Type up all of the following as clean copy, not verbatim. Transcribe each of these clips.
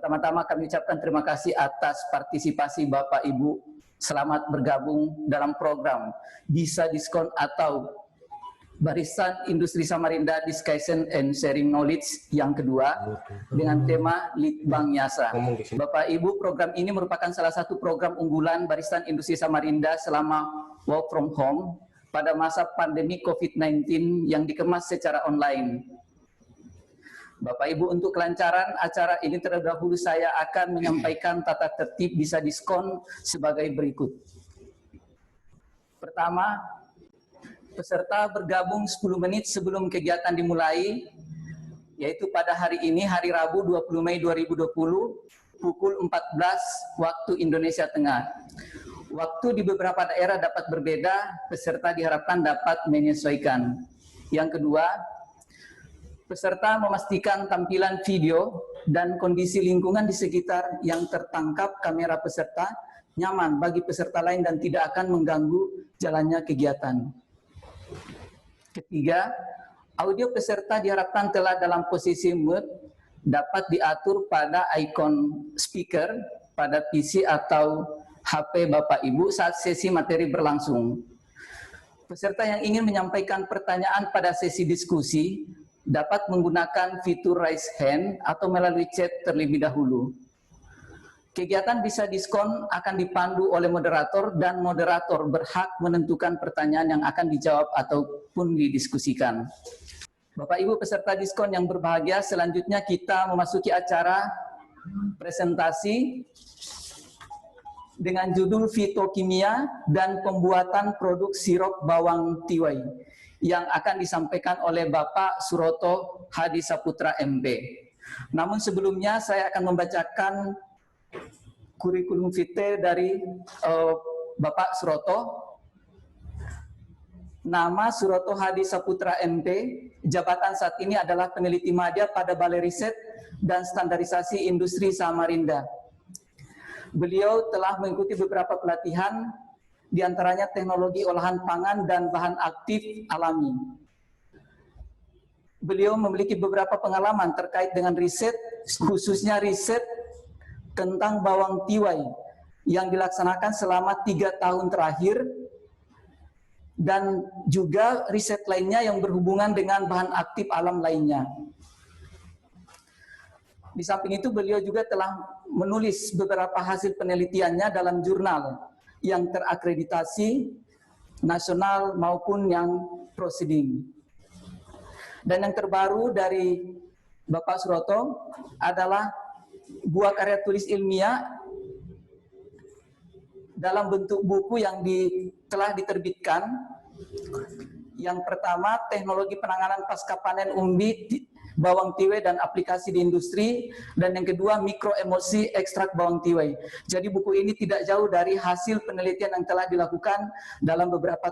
Pertama-tama kami ucapkan terima kasih atas partisipasi Bapak Ibu. Selamat bergabung dalam program Bisa Diskon atau Barisan Industri Samarinda Discussion and Sharing Knowledge yang kedua dengan tema Litbang Nyasa. Bapak Ibu, program ini merupakan salah satu program unggulan Barisan Industri Samarinda selama work from home pada masa pandemi COVID-19 yang dikemas secara online. Bapak Ibu, untuk kelancaran acara ini terlebih dahulu saya akan menyampaikan tata tertib Bisa Diskon sebagai berikut. Pertama, peserta bergabung 10 menit sebelum kegiatan dimulai, yaitu pada hari ini, hari Rabu 20 Mei 2020, pukul 14 waktu Indonesia Tengah. Waktu di beberapa daerah dapat berbeda, peserta diharapkan dapat menyesuaikan. Yang kedua, peserta memastikan tampilan video dan kondisi lingkungan di sekitar yang tertangkap kamera peserta nyaman bagi peserta lain dan tidak akan mengganggu jalannya kegiatan. Ketiga, audio peserta diharapkan telah dalam posisi mute, dapat diatur pada ikon speaker pada PC atau HP Bapak Ibu saat sesi materi berlangsung. Peserta yang ingin menyampaikan pertanyaan pada sesi diskusi dapat menggunakan fitur raise hand atau melalui chat terlebih dahulu. Kegiatan Bisa Diskon akan dipandu oleh moderator dan moderator berhak menentukan pertanyaan yang akan dijawab ataupun didiskusikan. Bapak Ibu peserta diskon yang berbahagia, selanjutnya kita memasuki acara presentasi dengan judul Fitokimia dan Pembuatan Produk Sirup Bawang Tiwai yang akan disampaikan oleh Bapak Suroto Hadi Saputra MP. Namun sebelumnya saya akan membacakan kurikulum vitae dari Bapak Suroto. Nama Suroto Hadi Saputra MP, jabatan saat ini adalah peneliti madya pada Balai Riset dan Standarisasi Industri Samarinda. Beliau telah mengikuti beberapa pelatihan, diantaranya teknologi olahan pangan dan bahan aktif alami. Beliau memiliki beberapa pengalaman terkait dengan riset, khususnya riset tentang bawang tiwai yang dilaksanakan selama 3 tahun terakhir, dan juga riset lainnya yang berhubungan dengan bahan aktif alam lainnya. Di samping itu beliau juga telah menulis beberapa hasil penelitiannya dalam jurnal yang terakreditasi nasional maupun yang proceeding. Dan yang terbaru dari Bapak Suroto adalah buah karya tulis ilmiah dalam bentuk buku yang telah diterbitkan. Yang pertama, teknologi penanganan pasca panen umbi bawang tiwai dan aplikasi di industri, dan yang kedua mikroemulsi ekstrak bawang tiwai. Jadi buku ini tidak jauh dari hasil penelitian yang telah dilakukan dalam beberapa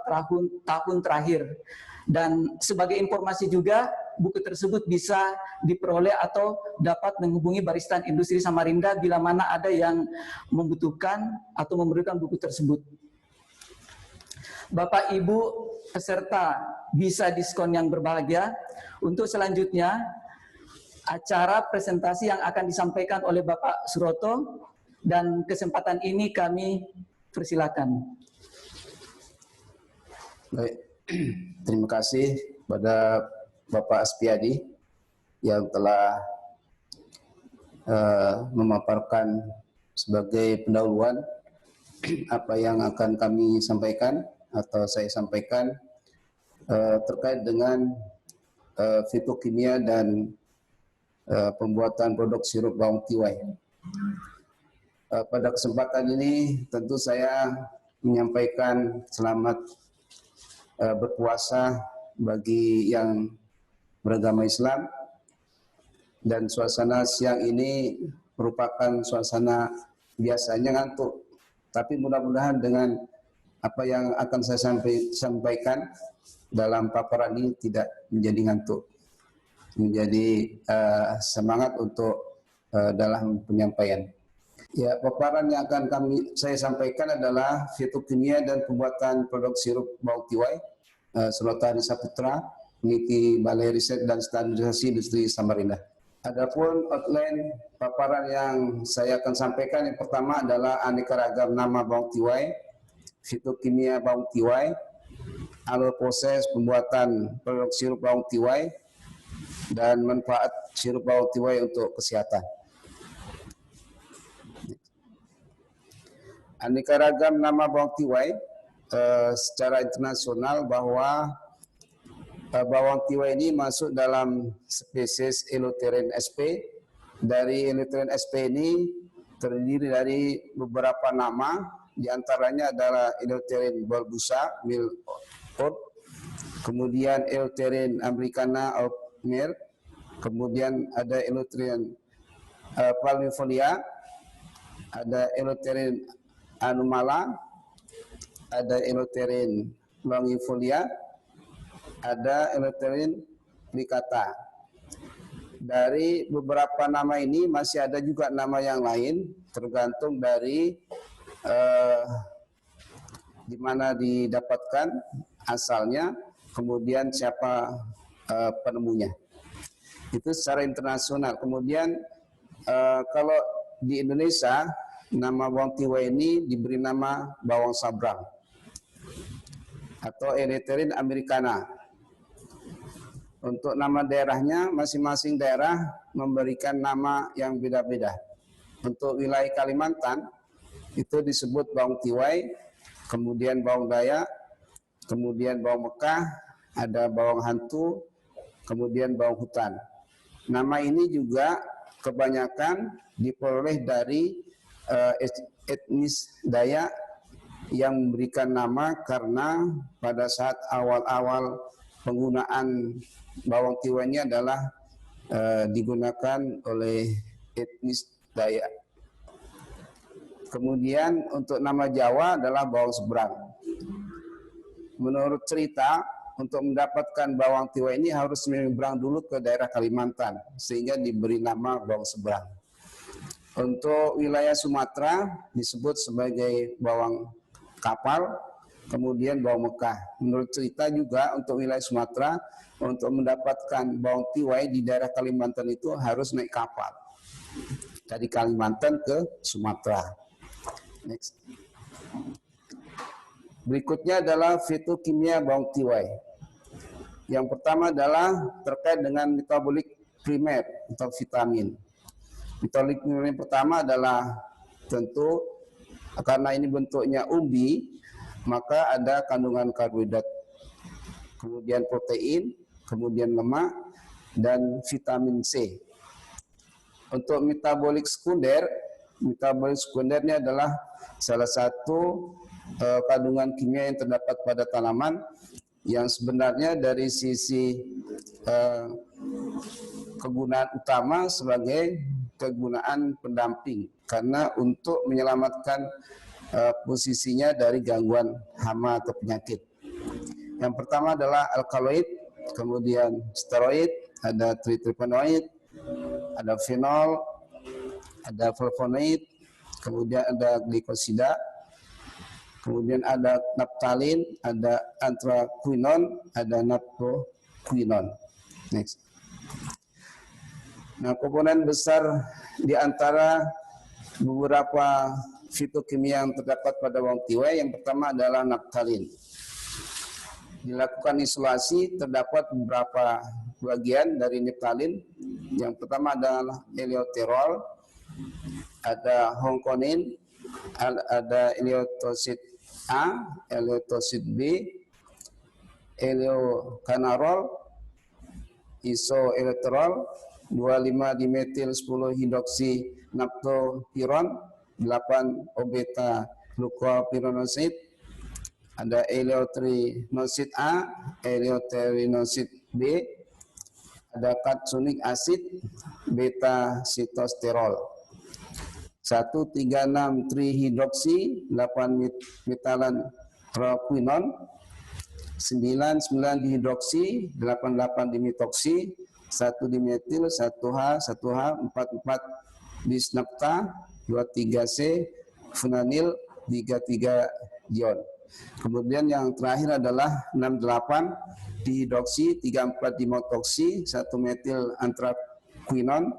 tahun terakhir. Dan sebagai informasi juga, buku tersebut bisa diperoleh atau dapat menghubungi Barisan Industri Samarinda bila mana ada yang membutuhkan atau memerlukan buku tersebut. Bapak Ibu peserta Bisa Diskon yang berbahagia, untuk selanjutnya acara presentasi yang akan disampaikan oleh Bapak Suroto, dan kesempatan ini kami persilakan. Baik, terima kasih pada Bapak Aspiadi yang telah memaparkan sebagai pendahuluan apa yang akan kami sampaikan atau saya sampaikan terkait dengan fitokimia dan pembuatan produk sirup bawang tiwai. Pada kesempatan ini tentu saya menyampaikan selamat berpuasa bagi yang beragama Islam, dan suasana siang ini merupakan suasana biasanya ngantuk, tapi mudah-mudahan dengan apa yang akan saya sampaikan dalam paparan ini tidak menjadi ngantuk, menjadi semangat untuk dalam penyampaian. Ya, paparan yang akan saya sampaikan adalah fitokimia dan pembuatan produk sirup bawang tiwai, Suroto Hadi Saputra, peneliti Balai Riset dan Standarisasi Industri Samarinda. Adapun outline paparan yang saya akan sampaikan, yang pertama adalah aneka ragam nama bawang tiwai, fitokimia bawang tiwai, alur proses pembuatan produk sirup bawang tiwai, dan manfaat sirup bawang tiwai untuk kesehatan. Aneka ragam nama bawang tiwai secara internasional bahwa bawang tiwai ini masuk dalam spesies Eleutherin sp. Dari Eleutherin sp ini terdiri dari beberapa nama, diantaranya adalah Eleutherin bulbosa Mill Oat, kemudian Eleutherin americana of Mir, kemudian ada Eleutherin palmifolia, ada Eleutherin anumala, ada Eleutherin longifolia, ada Eleutherin plicata. Dari beberapa nama ini masih ada juga nama yang lain, tergantung dari di mana didapatkan asalnya, kemudian siapa penemunya. Itu secara internasional. Kemudian kalau di Indonesia, nama bawang tiwai ini diberi nama bawang sabrang atau Eleutherin americana. Untuk nama daerahnya, masing-masing daerah memberikan nama yang beda-beda. Untuk wilayah Kalimantan, itu disebut bawang tiwai, kemudian bawang dayak, kemudian bawang Mekah, ada bawang hantu, kemudian bawang hutan. Nama ini juga kebanyakan diperoleh dari etnis Dayak yang memberikan nama karena pada saat awal-awal penggunaan bawang tiwai ini adalah digunakan oleh etnis Dayak. Kemudian untuk nama Jawa adalah bawang seberang. Menurut cerita, untuk mendapatkan bawang tiwai ini harus menyeberang dulu ke daerah Kalimantan, sehingga diberi nama bawang seberang. Untuk wilayah Sumatera disebut sebagai bawang kapal, kemudian bawang Mekah. Menurut cerita juga untuk wilayah Sumatera, untuk mendapatkan bawang tiwai di daerah Kalimantan itu harus naik kapal dari Kalimantan ke Sumatera. Next. Berikutnya adalah fitokimia bawang tiwai. Yang pertama adalah terkait dengan metabolik primer atau vitamin. Metabolik primer yang pertama adalah tentu karena ini bentuknya umbi, maka ada kandungan karbohidrat, kemudian protein, kemudian lemak, dan vitamin C. Untuk metabolik sekundernya adalah salah satu kandungan kimia yang terdapat pada tanaman yang sebenarnya dari sisi kegunaan utama sebagai kegunaan pendamping, karena untuk menyelamatkan posisinya dari gangguan hama atau penyakit. Yang pertama adalah alkaloid, kemudian steroid, ada triterpenoid, ada fenol, ada flavonoid, kemudian ada glikosida, kemudian ada naptalin, ada anthraquinone, ada naproquinone. Next. Nah, komponen besar di antara beberapa fitokimia yang terdapat pada bawang tiwai, yang pertama adalah naptalin. Dilakukan isolasi, terdapat beberapa bagian dari naptalin. Yang pertama adalah eleuterol, ada hongkonin, ada eleutosid A, eleutosid B, eleukanarol, isoeleuterol, 25-dimetil 10 hidroksi naptopiron, 8 obeta glucopyranosid, ada eleuterinosid A, eleuterinosid B, ada katsunik acid, beta sitosterol. 1,3,6 trihidroksi, 8 metalan propinon, 9,9 dihidroksi, 8,8 dimetoksi, 1 dimetil, 1H, 4,4 bisnapta, 2,3C, funanil, 3,3 ion. Kemudian yang terakhir adalah 6,8 dihidroksi, 3,4 dimotoksi, 1 metil quinon,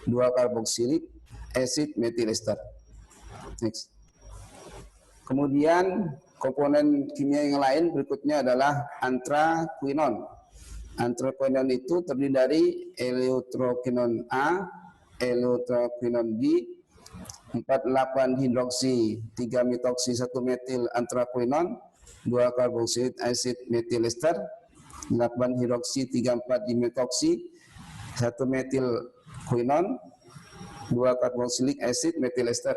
2 karboksilik acid metil ester. Next. Kemudian komponen kimia yang lain berikutnya adalah antraquinon. Antraquinon itu terdiri dari eleuteroquinon A, eleuteroquinon B, 4,8 hidroksi 3 metoksi 1 metil antraquinon, 2 karboksilik acid metil ester, 8 hidroksi 3,4 dimetoksi 1 metil quinon, 2 karboksilik acid metil ester,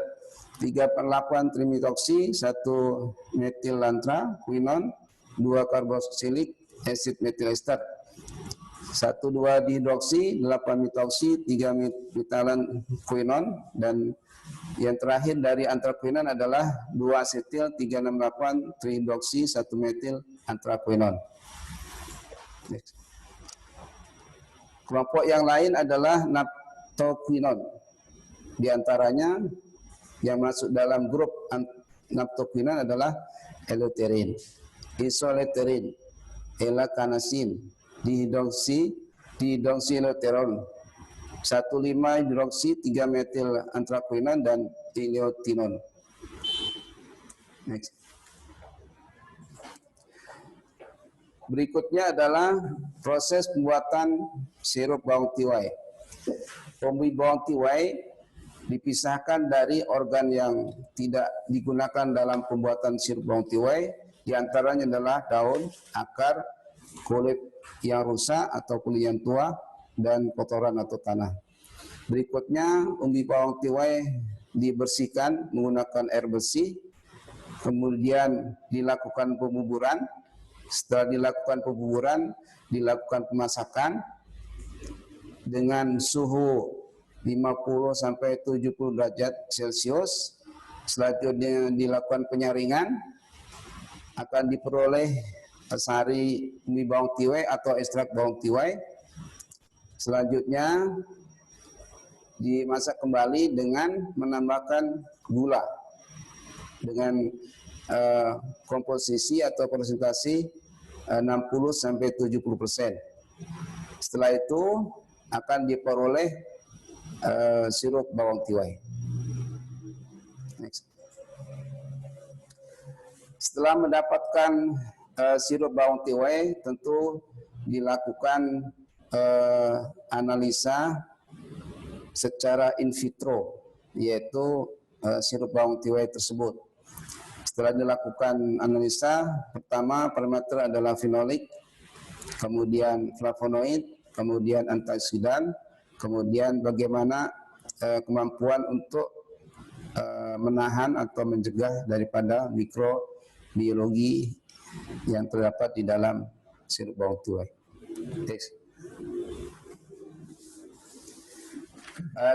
3,8 trimetoksi 1 metil antraquinon, 2 karboksilik acid metil ester, 1,2 dihidroksi 8 metoksi 3 metalan quinon, dan yang terakhir dari antraquinon adalah 2 asetil 368 trihidroksi 1 metil antraquinon. Kelompok yang lain adalah naptoquinon. Di antaranya yang masuk dalam grup naptoquinon adalah eleuterin, isoleterin, elakanasin, dihidroksieleuteron, 1,5 hidroksi 3 metil antraquinon, dan eleutinol. Next. Berikutnya adalah proses pembuatan sirup bawang tiwai. Pembuih bawang tiwai dipisahkan dari organ yang tidak digunakan dalam pembuatan sirup bawang tiwai. Di antaranya adalah daun, akar, kulit yang rusak atau kulit yang tua, dan kotoran atau tanah. Berikutnya, umbi bawang tiwai dibersihkan menggunakan air bersih, kemudian dilakukan pembuburan. Setelah dilakukan pembuburan, dilakukan pemasakan dengan suhu 50 sampai 70 derajat Celcius. Selanjutnya dilakukan penyaringan, akan diperoleh sari umbi bawang tiwai atau ekstrak bawang tiwai. Selanjutnya dimasak kembali dengan menambahkan gula dengan komposisi atau presentasi 60 sampai 70%. Setelah itu akan diperoleh sirup bawang tiwai. Next. Setelah mendapatkan sirup bawang tiwai, tentu dilakukan analisa secara in vitro, yaitu sirup bawang tiwai tersebut. Setelah dilakukan analisa, pertama parameter adalah fenolik, kemudian flavonoid, kemudian antioksidan, kemudian bagaimana kemampuan untuk menahan atau mencegah daripada mikrobiologi yang terdapat di dalam sirup bawang tiwai.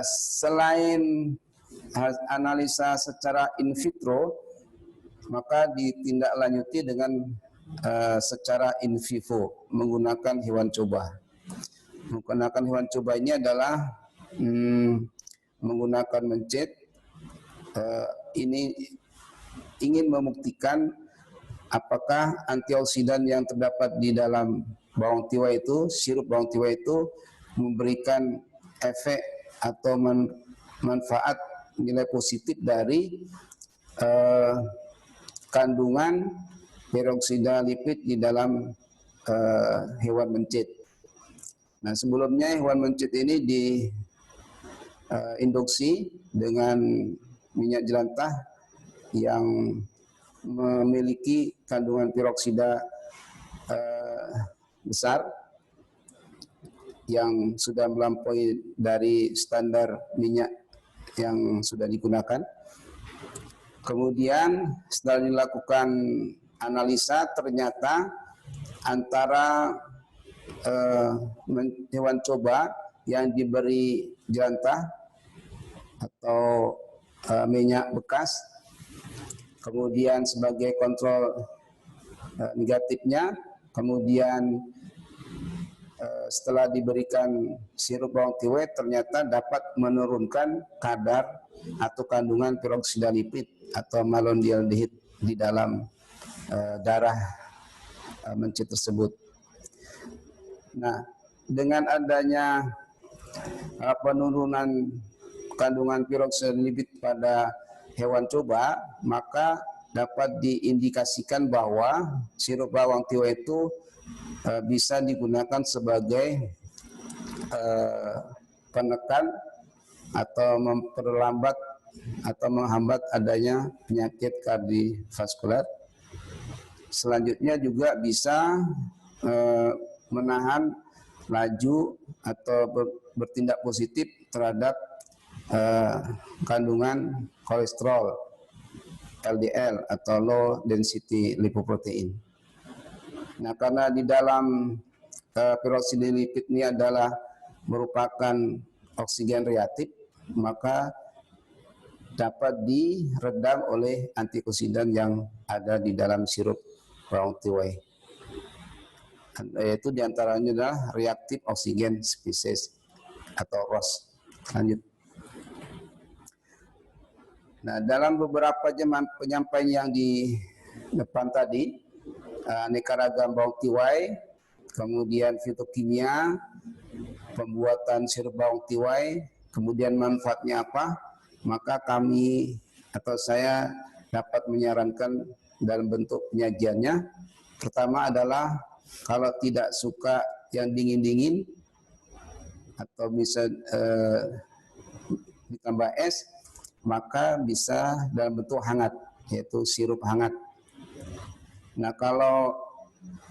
Selain analisa secara in vitro, maka ditindaklanjuti dengan secara in vivo menggunakan hewan coba. Menggunakan hewan coba ini adalah menggunakan mencit. Ini ingin membuktikan apakah antioksidan yang terdapat di dalam bawang tiwai itu, sirup bawang tiwai itu memberikan efek atau manfaat nilai positif dari kandungan peroksida lipid di dalam hewan mencit. Nah, sebelumnya hewan mencit ini diinduksi dengan minyak jelantah yang memiliki kandungan peroksida besar yang sudah melampaui dari standar minyak yang sudah digunakan. Kemudian setelah dilakukan analisa, ternyata antara hewan coba yang diberi jelantah atau minyak bekas, kemudian sebagai kontrol negatifnya, kemudian setelah diberikan sirup bawang tiwai ternyata dapat menurunkan kadar atau kandungan peroksida lipid atau malondialdehid di dalam darah mencit tersebut. Nah, dengan adanya penurunan kandungan piroksenilipid pada hewan coba, maka dapat diindikasikan bahwa sirup bawang tiwai itu bisa digunakan sebagai penekan atau memperlambat atau menghambat adanya penyakit kardiovaskular. Selanjutnya juga bisa menahan laju atau bertindak positif terhadap kandungan kolesterol LDL atau low density lipoprotein. Nah, karena di dalam piroksenilipid ini adalah merupakan oksigen reaktif, maka dapat diredam oleh antioksidan yang ada di dalam sirup bawang tiwai. Yaitu diantaranya adalah reaktif oksigen spesies atau ROS. Lanjut. Nah, dalam beberapa penyampaian yang di depan tadi, aneka ragam bawang tiwai, kemudian fitokimia, pembuatan sirup bawang tiwai, kemudian manfaatnya apa, maka kami atau saya dapat menyarankan dalam bentuk penyajiannya. Pertama adalah kalau tidak suka yang dingin-dingin atau bisa ditambah es, maka bisa dalam bentuk hangat, yaitu sirup hangat. Nah, kalau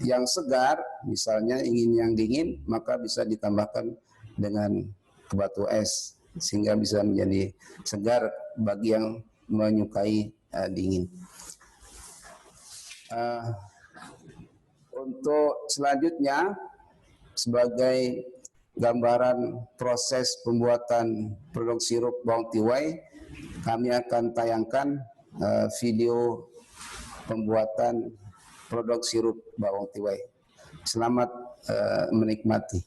yang segar, misalnya ingin yang dingin, maka bisa ditambahkan dengan batu es, sehingga bisa menjadi segar bagi yang menyukai dingin. Untuk selanjutnya, sebagai gambaran proses pembuatan produk sirup bawang tiwai, kami akan tayangkan video pembuatan produk sirup bawang tiwai. Selamat menikmati.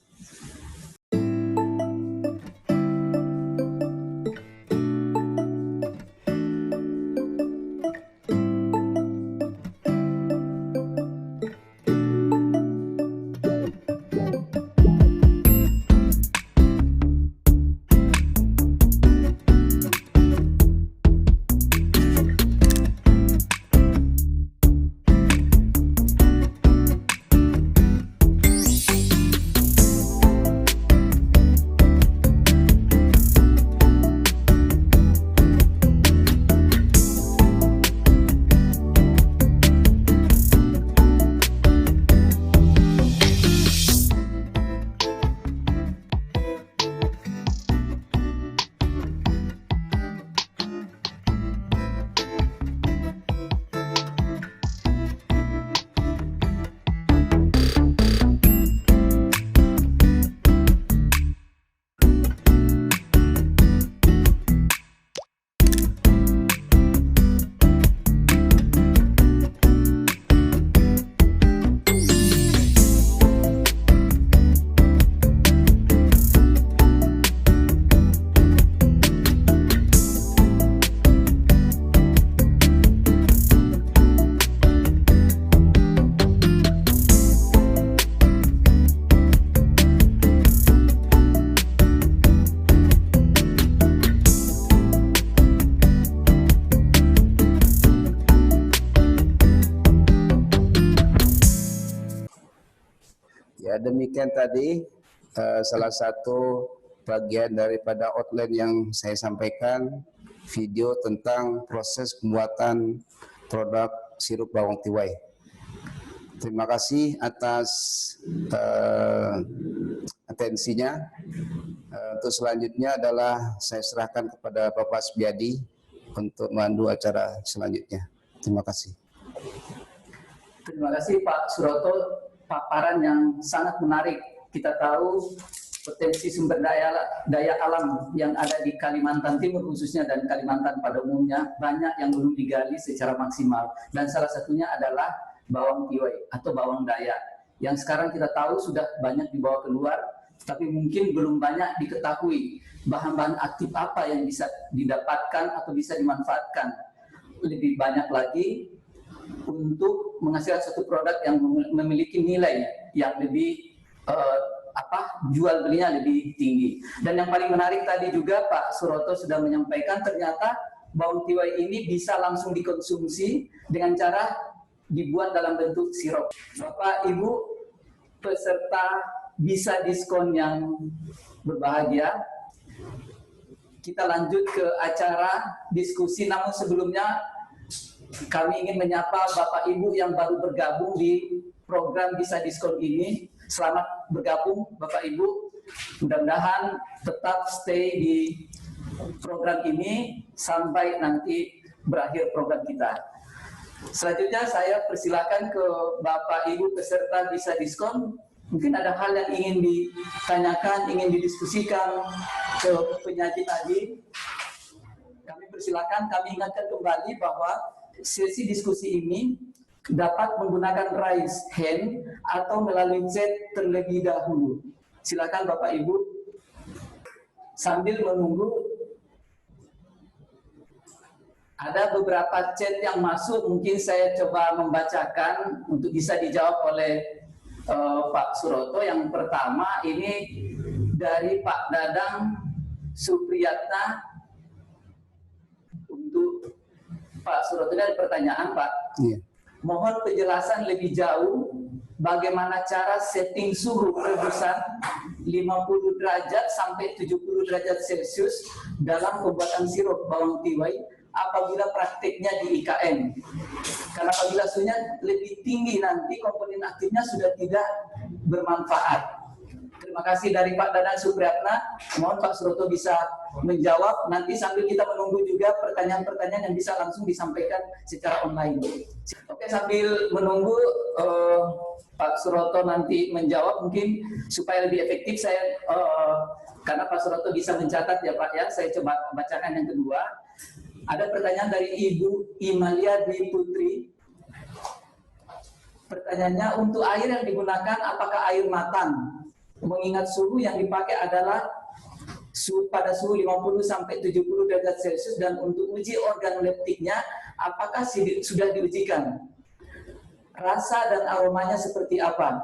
Ya, demikian tadi salah satu bagian daripada outline yang saya sampaikan, video tentang proses pembuatan produk sirup bawang tiwai. Terima kasih atas atensinya. Untuk selanjutnya adalah saya serahkan kepada Bapak Sbiadi untuk memandu acara selanjutnya. Terima kasih. Terima kasih Pak Suroto, paparan yang sangat menarik. Kita tahu potensi sumber daya alam yang ada di Kalimantan Timur khususnya dan Kalimantan pada umumnya banyak yang belum digali secara maksimal, dan salah satunya adalah bawang tiwai atau bawang dayak yang sekarang kita tahu sudah banyak dibawa keluar, tapi mungkin belum banyak diketahui bahan-bahan aktif apa yang bisa didapatkan atau bisa dimanfaatkan lebih banyak lagi untuk menghasilkan satu produk yang memiliki nilai yang lebih jual belinya lebih tinggi. Dan yang paling menarik tadi juga Pak Suroto sudah menyampaikan, ternyata bawang tiwai ini bisa langsung dikonsumsi dengan cara dibuat dalam bentuk sirup. Bapak Ibu peserta bisa diskon yang berbahagia, kita lanjut ke acara diskusi. Namun sebelumnya kami ingin menyapa Bapak Ibu yang baru bergabung di program Bisa Diskon ini. Selamat bergabung Bapak Ibu. Mudah-mudahan tetap stay di program ini sampai nanti berakhir program kita. Selanjutnya saya persilakan ke Bapak Ibu peserta Bisa Diskon. Mungkin ada hal yang ingin ditanyakan, ingin didiskusikan ke penyaji tadi. Kami persilakan, kami ingatkan kembali bahwa sesi diskusi ini dapat menggunakan raise hand atau melalui chat terlebih dahulu. Silakan Bapak Ibu. Sambil menunggu, ada beberapa chat yang masuk, mungkin saya coba membacakan untuk bisa dijawab oleh Pak Suroto. Yang pertama ini dari Pak Dadang Supriyatna. Untuk Pak Suroto, ada pertanyaan Pak. Iya. Mohon penjelasan lebih jauh bagaimana cara setting suhu perebusan 50 derajat sampai 70 derajat Celcius dalam pembuatan sirup bawang tiwai apabila praktiknya di IKN. Karena apabila suhunya lebih tinggi nanti komponen aktifnya sudah tidak bermanfaat. Terima kasih dari Pak Dadang Supriyatna. Mohon Pak Suroto bisa menjawab. Nanti sambil kita menunggu juga pertanyaan-pertanyaan yang bisa langsung disampaikan secara online. Oke, sambil menunggu Pak Suroto nanti menjawab, mungkin supaya lebih efektif saya karena Pak Suroto bisa mencatat ya Pak ya, saya coba bacakan yang kedua. Ada pertanyaan dari Ibu Imalia Dwi Putri. Pertanyaannya, untuk air yang digunakan apakah air matang? Mengingat suhu yang dipakai adalah pada suhu 50 sampai 70 derajat Celcius, dan untuk uji organoleptiknya apakah sudah diujikan? Rasa dan aromanya seperti apa?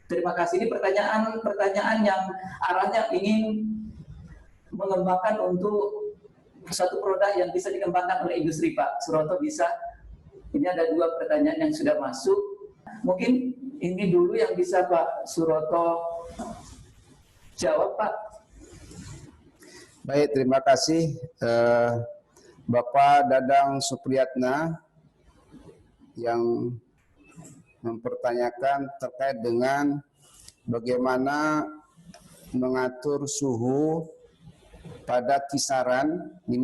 Terima kasih. Ini pertanyaan yang arahnya ingin mengembangkan untuk satu produk yang bisa dikembangkan oleh industri Pak Suroto bisa. Ini ada dua pertanyaan yang sudah masuk. Mungkin ini dulu yang bisa Pak Suroto jawab Pak. Baik, terima kasih Bapak Dadang Supriyatna yang mempertanyakan terkait dengan bagaimana mengatur suhu pada kisaran 50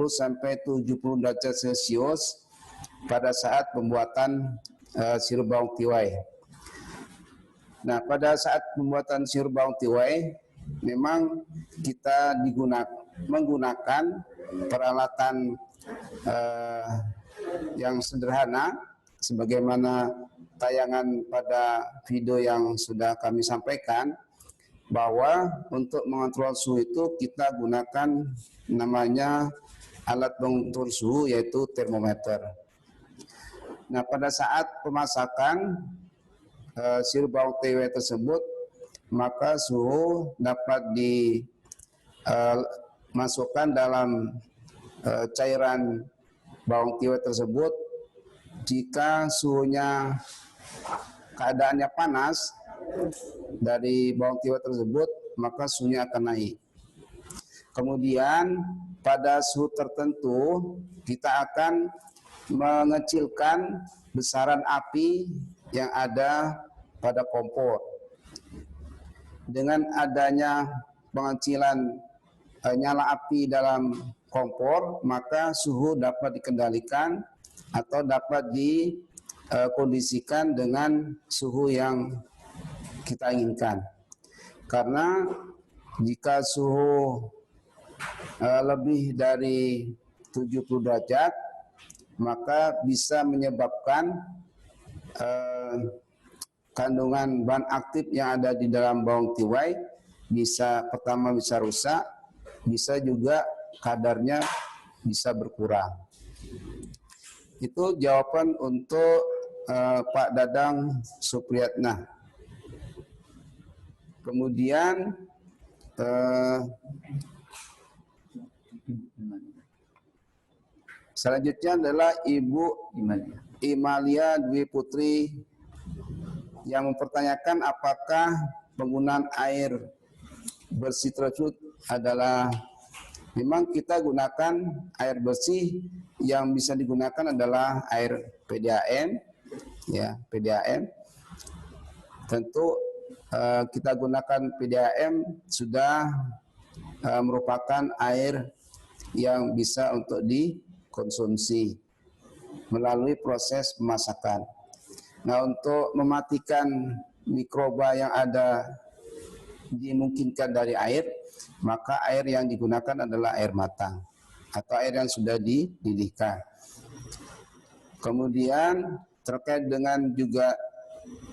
sampai 70 derajat Celcius pada saat pembuatan sirup bawang tiwai. Nah, pada saat pembuatan sirup bawang tiwai memang kita menggunakan peralatan yang sederhana sebagaimana tayangan pada video yang sudah kami sampaikan, bahwa untuk mengontrol suhu itu kita gunakan namanya alat pengukur suhu yaitu termometer. Nah, pada saat pemasakan sirup bawang tiwai tersebut, maka suhu dapat dimasukkan dalam cairan bawang tiwai tersebut. Jika suhunya keadaannya panas dari bawang tiwai tersebut, maka suhunya akan naik. Kemudian pada suhu tertentu kita akan mengecilkan besaran api yang ada pada kompor. Dengan adanya pengecilan nyala api dalam kompor, maka suhu dapat dikendalikan atau dapat dikondisikan dengan suhu yang kita inginkan. Karena jika suhu lebih dari 70 derajat, maka bisa menyebabkan kandungan bahan aktif yang ada di dalam bawang tiwai pertama bisa rusak, bisa juga kadarnya bisa berkurang. Itu jawaban untuk Pak Dadang Supriyatna. Kemudian selanjutnya adalah Ibu Imalia Dwi Putri yang mempertanyakan apakah penggunaan air bersih tersebut adalah, memang kita gunakan air bersih yang bisa digunakan adalah air PDAM, ya PDAM. Tentu kita gunakan PDAM sudah merupakan air yang bisa untuk dikonsumsi melalui proses pemasakan. Nah, untuk mematikan mikroba yang ada dimungkinkan dari air, maka air yang digunakan adalah air matang atau air yang sudah dididihkan. Kemudian terkait dengan juga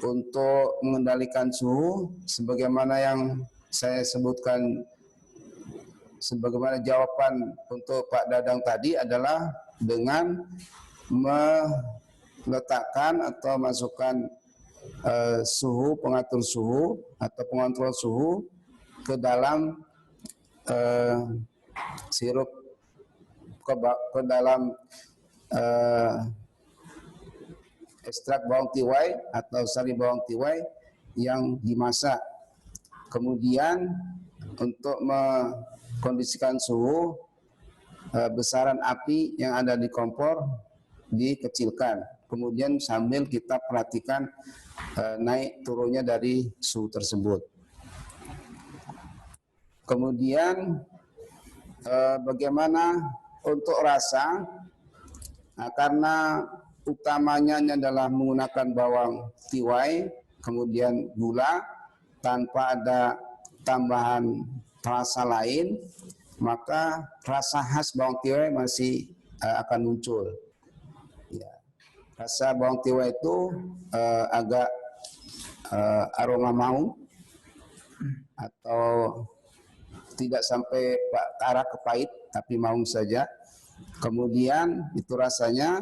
untuk mengendalikan suhu, sebagaimana yang saya sebutkan, sebagaimana jawaban untuk Pak Dadang tadi adalah dengan meletakkan atau masukkan suhu, pengatur suhu atau pengontrol suhu ke dalam sirup, ke dalam ekstrak bawang tiwai atau sari bawang tiwai yang dimasak. Kemudian untuk mengkondisikan suhu, besaran api yang ada di kompor dikecilkan. Kemudian sambil kita perhatikan naik turunnya dari suhu tersebut. Kemudian bagaimana untuk rasa? Nah, karena utamanya adalah menggunakan bawang tiwai, kemudian gula, tanpa ada tambahan rasa lain, maka rasa khas bawang tiwai masih akan muncul. Ya. Rasa bawang tiwai itu agak aroma maung atau tidak sampai ke arah kepahit, tapi maung saja. Kemudian itu rasanya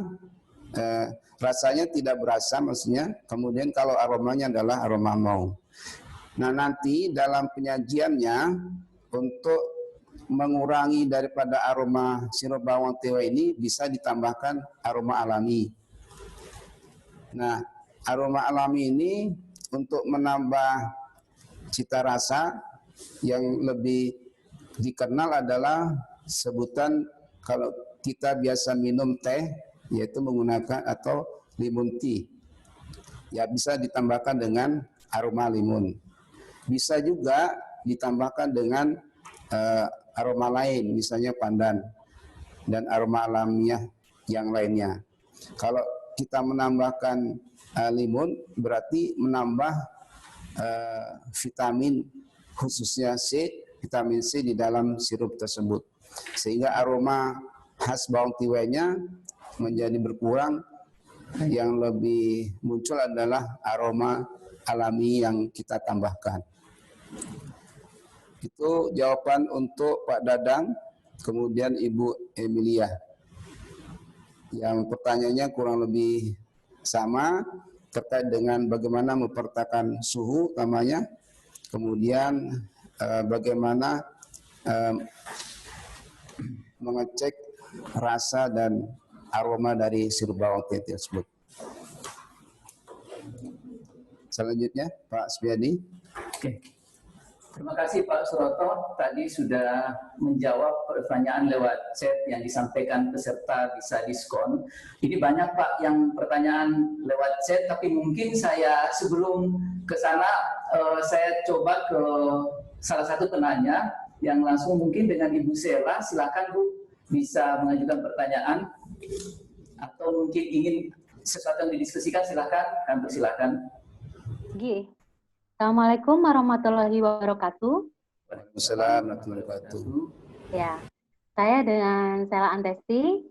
tidak berasa, maksudnya. Kemudian kalau aromanya adalah aroma maung. Nah, nanti dalam penyajiannya untuk mengurangi daripada aroma sirup bawang tiwai ini bisa ditambahkan aroma alami. Nah, aroma alami ini untuk menambah cita rasa yang lebih dikenal adalah sebutan kalau kita biasa minum teh, yaitu menggunakan atau limun tea. Ya, bisa ditambahkan dengan aroma limun. Bisa juga ditambahkan dengan aroma lain, misalnya pandan dan aroma alamiah yang lainnya. Kalau kita menambahkan limun, berarti menambah vitamin, khususnya vitamin C di dalam sirup tersebut. Sehingga aroma khas bawang tiwainya menjadi berkurang, yang lebih muncul adalah aroma alami yang kita tambahkan. Itu jawaban untuk Pak Dadang, kemudian Ibu Emilia. Yang pertanyaannya kurang lebih sama, terkait dengan bagaimana mempertahankan suhu utamanya, kemudian bagaimana mengecek rasa dan aroma dari sirup bawang tiwai tersebut. Selanjutnya Pak Supiadi. Oke. Terima kasih Pak Suroto, tadi sudah menjawab pertanyaan lewat chat yang disampaikan peserta bisa diskon. Ini banyak Pak yang pertanyaan lewat chat, tapi mungkin saya sebelum ke sana, saya coba ke salah satu penanya yang langsung mungkin dengan Ibu Sela. Silakan Bu, bisa mengajukan pertanyaan atau mungkin ingin sesuatu yang didiskusikan, silakan, kami persilakan. Gih. Assalamualaikum warahmatullahi wabarakatuh. Waalaikumsalam warahmatullahi wabarakatuh. Ya, saya dengan Sela Antesti.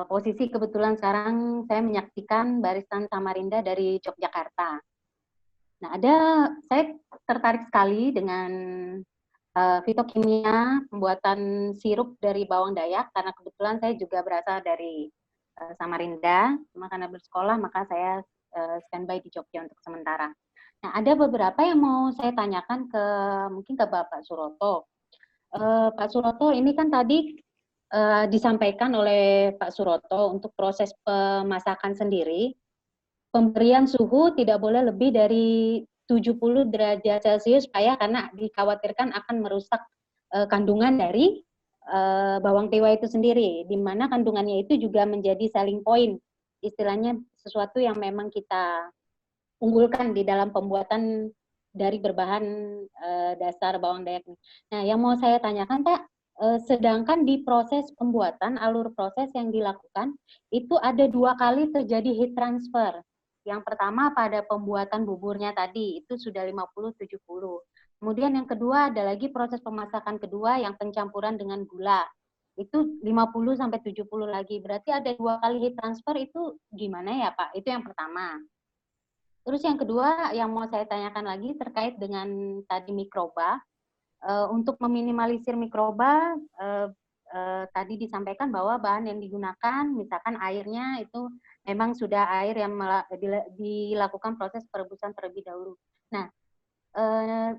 Posisi kebetulan sekarang saya menyaksikan Barisan Samarinda dari Yogyakarta. Nah, saya tertarik sekali dengan fitokimia pembuatan sirup dari bawang dayak, karena kebetulan saya juga berasal dari Samarinda. Cuma karena bersekolah maka saya standby di Jogja untuk sementara. Nah, ada beberapa yang mau saya tanyakan mungkin ke Bapak Suroto. Pak Suroto, ini kan tadi disampaikan oleh Pak Suroto untuk proses pemasakan sendiri, pemberian suhu tidak boleh lebih dari 70 derajat Celcius karena dikhawatirkan akan merusak kandungan dari bawang tiwai itu sendiri, di mana kandungannya itu juga menjadi selling point, istilahnya sesuatu yang memang kita unggulkan di dalam pembuatan dari berbahan dasar bawang dayak. Nah, yang mau saya tanyakan Pak, sedangkan di proses pembuatan, alur proses yang dilakukan, itu ada 2 kali terjadi heat transfer. Yang pertama pada pembuatan buburnya tadi, itu sudah 50-70. Kemudian yang kedua ada lagi proses pemasakan kedua yang pencampuran dengan gula. Itu 50-70 lagi. Berarti ada 2 kali heat transfer, itu gimana ya Pak? Itu yang pertama. Terus yang kedua yang mau saya tanyakan lagi terkait dengan tadi mikroba. Untuk meminimalisir mikroba, tadi disampaikan bahwa bahan yang digunakan, misalkan airnya itu memang sudah air yang dilakukan proses perebusan terlebih dahulu. Nah,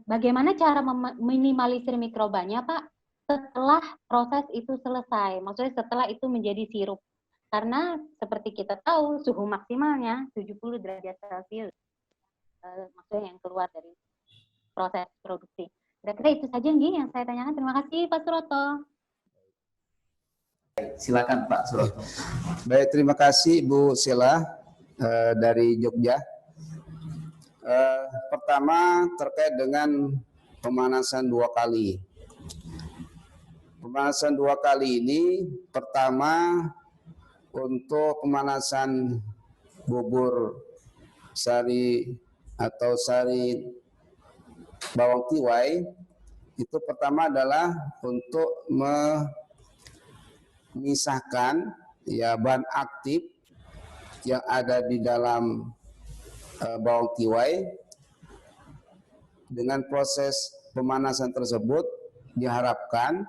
bagaimana cara meminimalisir mikrobanya, Pak, setelah proses itu selesai? Maksudnya setelah itu menjadi sirup. Karena seperti kita tahu, suhu maksimalnya 70 derajat Celcius. Maksudnya yang keluar dari proses produksi. Kira-kira itu saja yang saya tanyakan. Terima kasih Pak Suroto. Silakan Pak Suroto. Baik, terima kasih Bu Sela dari Jogja. Pertama terkait dengan pemanasan 2 kali. Pemanasan 2 kali ini, pertama untuk pemanasan bubur sari atau sari bawang tiwai, itu pertama adalah untuk memisahkan ya bahan aktif yang ada di dalam bawang tiwai. Dengan proses pemanasan tersebut diharapkan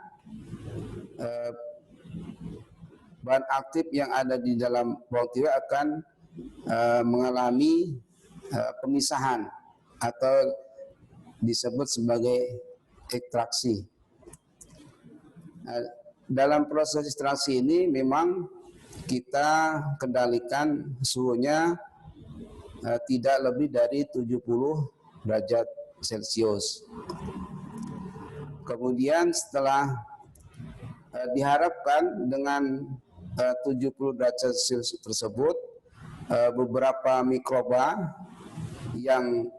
bahan aktif yang ada di dalam bawang tiwai akan mengalami pemisahan atau disebut sebagai ekstraksi. Dalam proses ekstraksi ini memang kita kendalikan suhunya tidak lebih dari 70 derajat Celcius. Kemudian setelah diharapkan dengan 70 derajat Celcius tersebut, beberapa mikroba yang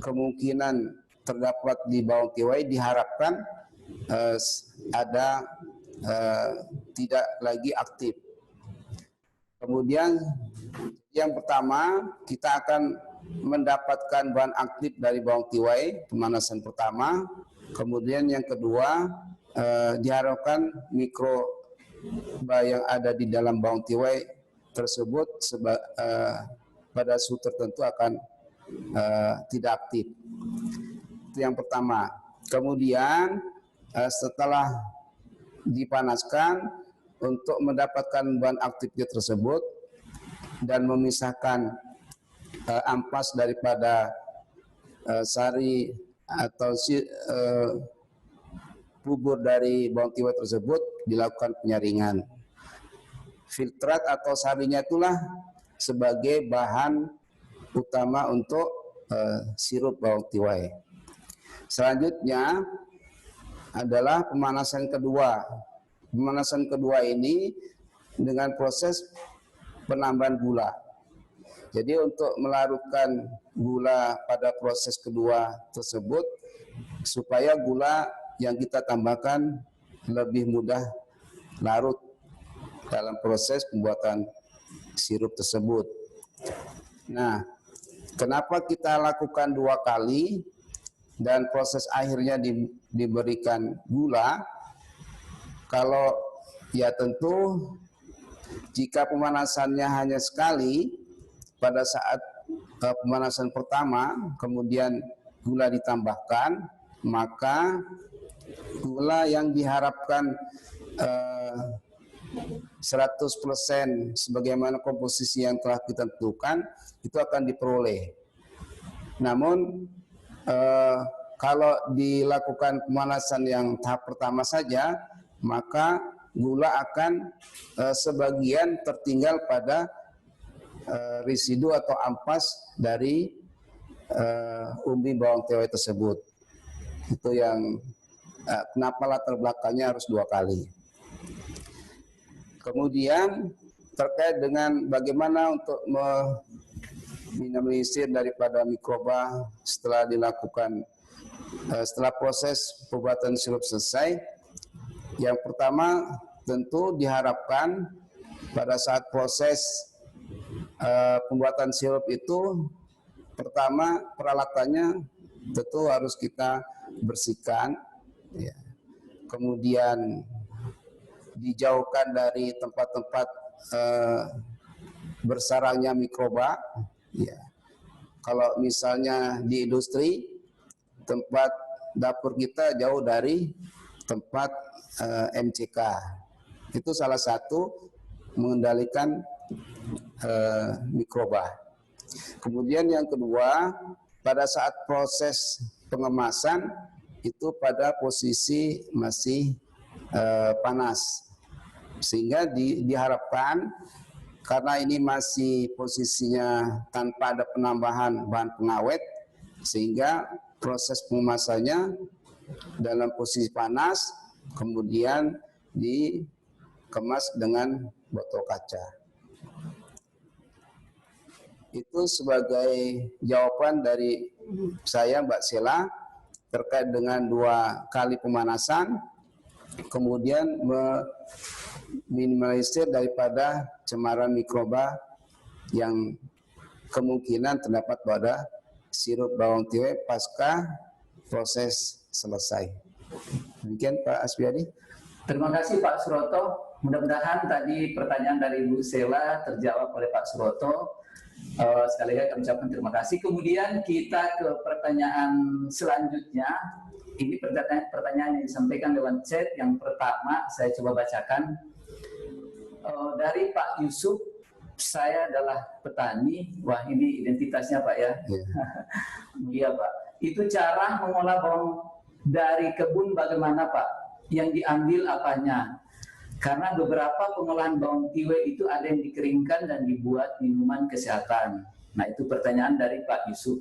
kemungkinan terdapat di bawang tiwai diharapkan ada tidak lagi aktif. Kemudian yang pertama kita akan mendapatkan bahan aktif dari bawang tiwai, pemanasan pertama. Kemudian yang kedua diharapkan mikroba yang ada di dalam bawang tiwai tersebut pada suhu tertentu akan tidak aktif. Itu yang pertama. Kemudian setelah dipanaskan untuk mendapatkan bahan aktifnya tersebut dan memisahkan ampas daripada sari atau bubur dari bawang tiwai tersebut dilakukan penyaringan. Filtrat atau sarinya itulah sebagai bahan utama untuk sirup bawang tiwai. Selanjutnya adalah pemanasan kedua. Pemanasan kedua ini dengan proses penambahan gula. Jadi untuk melarutkan gula pada proses kedua tersebut supaya gula yang kita tambahkan lebih mudah larut dalam proses pembuatan sirup tersebut. Nah, kenapa kita lakukan 2 kali dan proses akhirnya diberikan gula? Kalau ya tentu jika pemanasannya hanya sekali pada saat pemanasan pertama kemudian gula ditambahkan, maka gula yang diharapkan 100% sebagaimana komposisi yang telah kita tentukan itu akan diperoleh. Namun kalau dilakukan pemanasan yang tahap pertama saja, maka gula akan sebagian tertinggal pada residu atau ampas dari umbi bawang tiwai tersebut. Itu yang kenapa latar belakangnya harus 2 kali. Kemudian terkait dengan bagaimana untuk meminimalisir daripada mikroba setelah dilakukan setelah proses pembuatan sirup selesai. Yang pertama tentu diharapkan pada saat proses pembuatan sirup itu, pertama peralatannya tentu harus kita bersihkan, ya. Kemudian dijauhkan dari tempat-tempat bersarangnya mikroba. Ya. Kalau misalnya di industri, tempat dapur kita jauh dari tempat MCK. Itu salah satu mengendalikan mikroba. Kemudian yang kedua, pada saat proses pengemasan itu pada posisi masih panas, sehingga diharapkan karena ini masih posisinya tanpa ada penambahan bahan pengawet, sehingga proses pengemasannya dalam posisi panas, kemudian dikemas dengan botol kaca. Itu sebagai jawaban dari saya, Mbak Sela, terkait dengan 2 kali pemanasan, kemudian meminimalisir daripada cemaran mikroba yang kemungkinan terdapat pada sirup bawang tiwai pasca proses selesai. Demikian Pak Asbiadi. Terima kasih Pak Suroto. Mudah-mudahan tadi pertanyaan dari Bu Sela terjawab oleh Pak Suroto. Sekali lagi kami ucapkan terima kasih. Kemudian kita ke pertanyaan selanjutnya. Ini pertanyaan yang disampaikan lewat chat. Yang pertama saya coba bacakan. Dari Pak Yusuf, saya adalah petani. Wah, ini identitasnya Pak ya. Iya Pak. Itu cara mengolah bawang dari kebun bagaimana Pak? Yang diambil apanya? Karena beberapa pengolahan bawang tiwai itu ada yang dikeringkan dan dibuat minuman kesehatan. Nah, itu pertanyaan dari Pak Yusuf.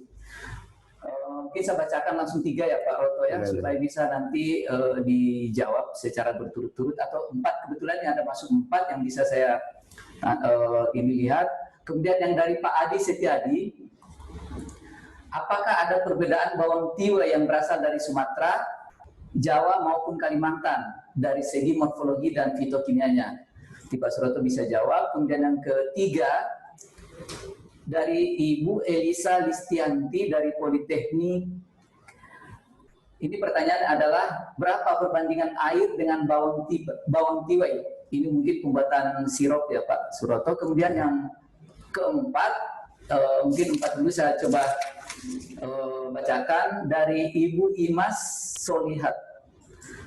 Mungkin saya bacakan langsung 3 ya Pak Roto ya, supaya bisa nanti dijawab secara berturut-turut, atau 4, kebetulan yang ada masuk 4 yang bisa saya ini lihat. Kemudian yang dari Pak Adi Setiadi, apakah ada perbedaan bawang tiwai yang berasal dari Sumatera, Jawa maupun Kalimantan dari segi morfologi dan fitokimianya? Pak Suroto bisa jawab. Kemudian yang ketiga dari Ibu Elisa Listianti dari Politeknik. Ini pertanyaan adalah berapa perbandingan air dengan bawang tiwai? Ini mungkin pembuatan sirup ya Pak Suroto. Kemudian yang keempat, mungkin 4 dulu saya coba bacakan dari Ibu Imas Solihat.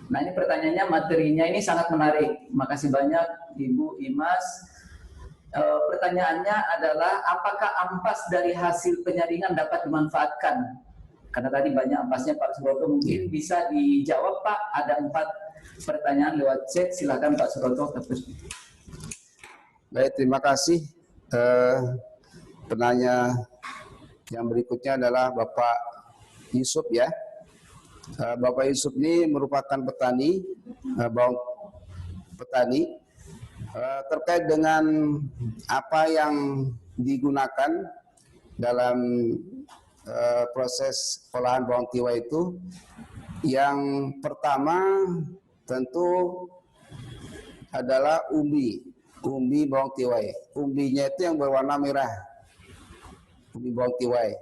Nah, ini pertanyaannya, materinya ini sangat menarik. Makasih banyak Ibu Imas. Pertanyaannya adalah apakah ampas dari hasil penyaringan dapat dimanfaatkan? Karena tadi banyak ampasnya Pak Suroto, mungkin bisa dijawab Pak. Ada 4 pertanyaan lewat chat, silakan Pak Suroto. Baik, terima kasih. Penanya yang berikutnya adalah Bapak Yusuf ya. Bapak Yusuf ini merupakan petani, bawang petani. Terkait dengan apa yang digunakan dalam proses olahan bawang tiwai itu, yang pertama tentu adalah umbi bawang tiwai. Umbinya itu yang berwarna merah, umbi bawang tiwai.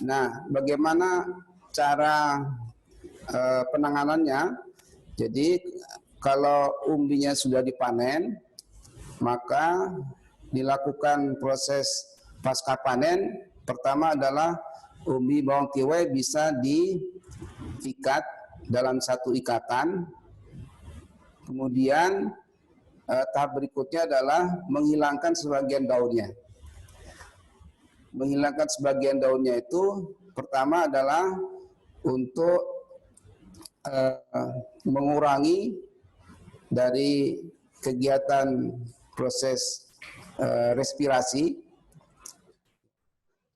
Nah, bagaimana cara penanganannya? Jadi kalau umbinya sudah dipanen, maka dilakukan proses pasca panen. Pertama adalah umbi bawang tiwai bisa diikat dalam satu ikatan. Kemudian tahap berikutnya adalah menghilangkan sebagian daunnya. menghilangkan sebagian daunnya itu pertama adalah untuk mengurangi dari kegiatan proses respirasi.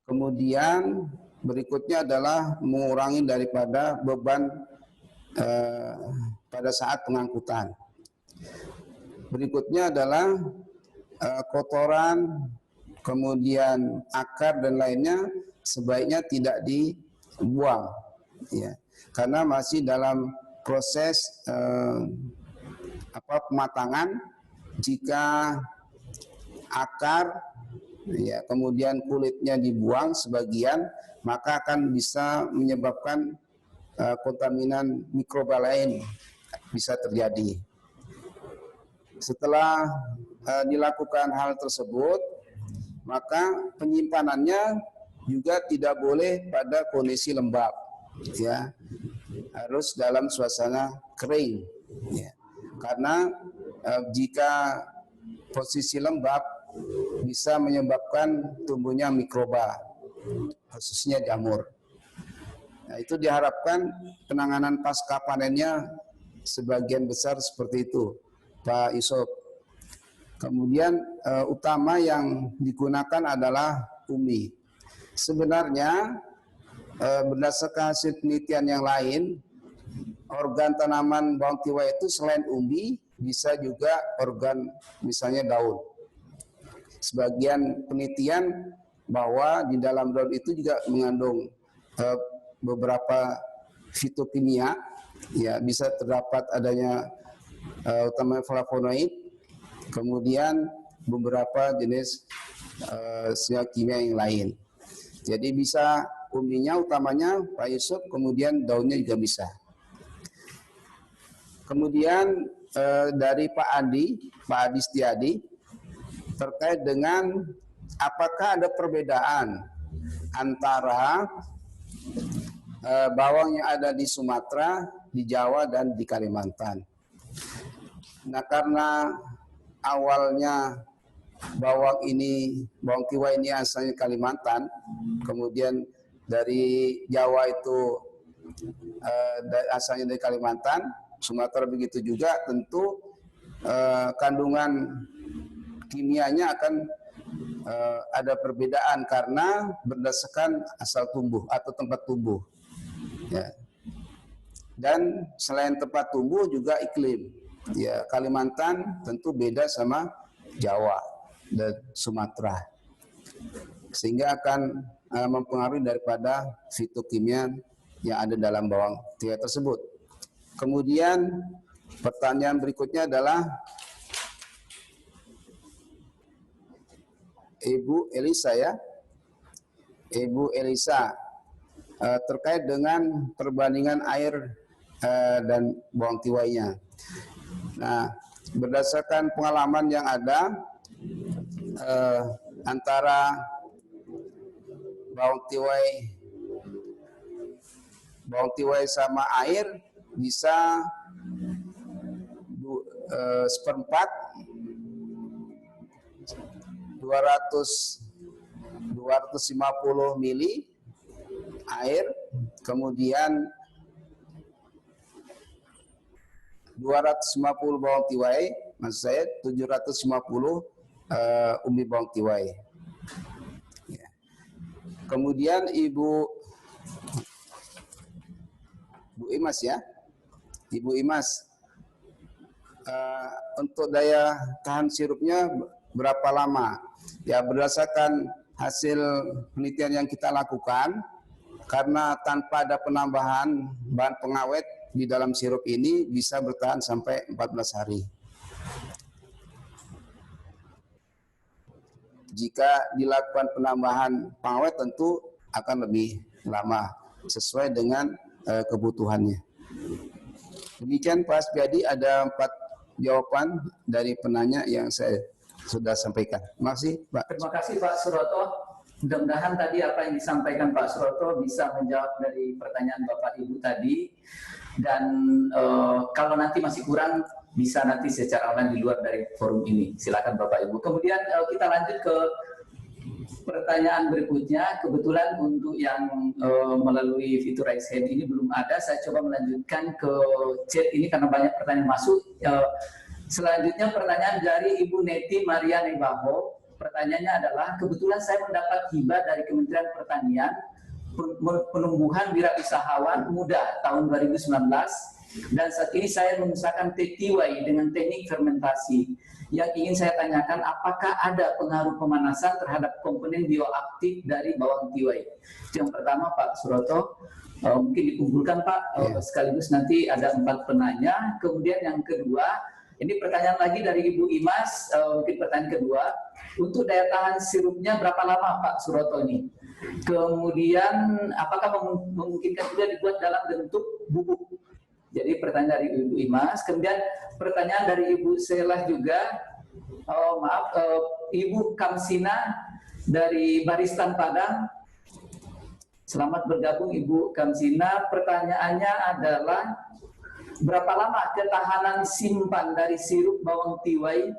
Kemudian berikutnya adalah mengurangi daripada beban pada saat pengangkutan. Berikutnya adalah kotoran, kemudian akar dan lainnya sebaiknya tidak dibuang, ya, karena masih dalam proses pematangan. Jika akar, ya, kemudian kulitnya dibuang sebagian, maka akan bisa menyebabkan kontaminan mikroba lain bisa terjadi. Setelah dilakukan hal tersebut, maka penyimpanannya juga tidak boleh pada kondisi lembab, ya, harus dalam suasana kering, ya. Karena jika posisi lembab bisa menyebabkan tumbuhnya mikroba, khususnya jamur. Nah, itu diharapkan penanganan pasca panennya sebagian besar seperti itu, Pak Yusuf. Kemudian utama yang digunakan adalah umbi. Sebenarnya berdasarkan hasil penelitian yang lain, organ tanaman bawang tiwai itu selain umbi bisa juga organ misalnya daun. Sebagian penelitian bahwa di dalam daun itu juga mengandung beberapa fitokimia, ya, bisa terdapat adanya utamanya flavonoid, kemudian beberapa jenis senyawa kimia yang lain. Jadi bisa umbinya utamanya Pak Yusuf, kemudian daunnya juga bisa. Kemudian dari Pak Adi Setiadi, terkait dengan apakah ada perbedaan antara bawang yang ada di Sumatera, di Jawa, dan di Kalimantan. Nah, karena awalnya bawang tiwai ini asalnya Kalimantan, kemudian dari Jawa itu asalnya dari Kalimantan, Sumatera begitu juga, tentu kandungan kimianya akan ada perbedaan karena berdasarkan asal tumbuh atau tempat tumbuh, ya. Dan selain tempat tumbuh juga iklim, ya, Kalimantan tentu beda sama Jawa dan Sumatera, sehingga akan mempengaruhi daripada fitokimia yang ada dalam bawang tiwai tersebut. Kemudian pertanyaan berikutnya adalah Ibu Elisa, ya, Ibu Elisa, terkait dengan perbandingan air dan bawang tiwainya. Nah, berdasarkan pengalaman yang ada antara bawang tiwai sama air bisa seperempat 250 mili air, kemudian 250 bawang tiwai, maksud saya 750 umbi bawang tiwai. Ya. Kemudian Ibu Imas, ya, Ibu Imas, untuk daya tahan sirupnya berapa lama? Ya, berdasarkan hasil penelitian yang kita lakukan, karena tanpa ada penambahan bahan pengawet di dalam sirup ini bisa bertahan sampai 14 hari. Jika dilakukan penambahan pengawet tentu akan lebih lama sesuai dengan kebutuhannya. Demikian Pak Setiadi, ada 4 jawaban dari penanya yang saya sudah sampaikan. Terima kasih, Pak. Terima kasih Pak Suroto. Mudah-mudahan tadi apa yang disampaikan Pak Suroto bisa menjawab dari pertanyaan Bapak Ibu tadi. Dan kalau nanti masih kurang, bisa nanti secara online di luar dari forum ini. Silakan Bapak Ibu. Kemudian kita lanjut ke pertanyaan berikutnya, kebetulan untuk yang melalui fitur raise hand ini belum ada. Saya coba melanjutkan ke chat ini karena banyak pertanyaan masuk. Selanjutnya pertanyaan dari Ibu Neti Maria Nebaho. Pertanyaannya adalah, kebetulan saya mendapat hibah dari Kementerian Pertanian penumbuhan wirausahawan muda tahun 2019 dan saat ini saya mengusahakan teh tiwai dengan teknik fermentasi. Yang ingin saya tanyakan, apakah ada pengaruh pemanasan terhadap komponen bioaktif dari bawang tiwai? Yang pertama Pak Suroto, mungkin dikumpulkan Pak, sekaligus nanti ada 4 penanya. Kemudian yang kedua, ini pertanyaan lagi dari Ibu Imas, mungkin pertanyaan kedua, untuk daya tahan sirupnya berapa lama Pak Suroto ini? Kemudian apakah memungkinkan juga dibuat dalam bentuk bubuk? Jadi pertanyaan dari Ibu Imas. Kemudian pertanyaan dari Ibu Selah juga, Ibu Kamsina dari Baristan Padang. Selamat bergabung Ibu Kamsina. Pertanyaannya adalah, berapa lama ketahanan simpan dari sirup bawang tiwai?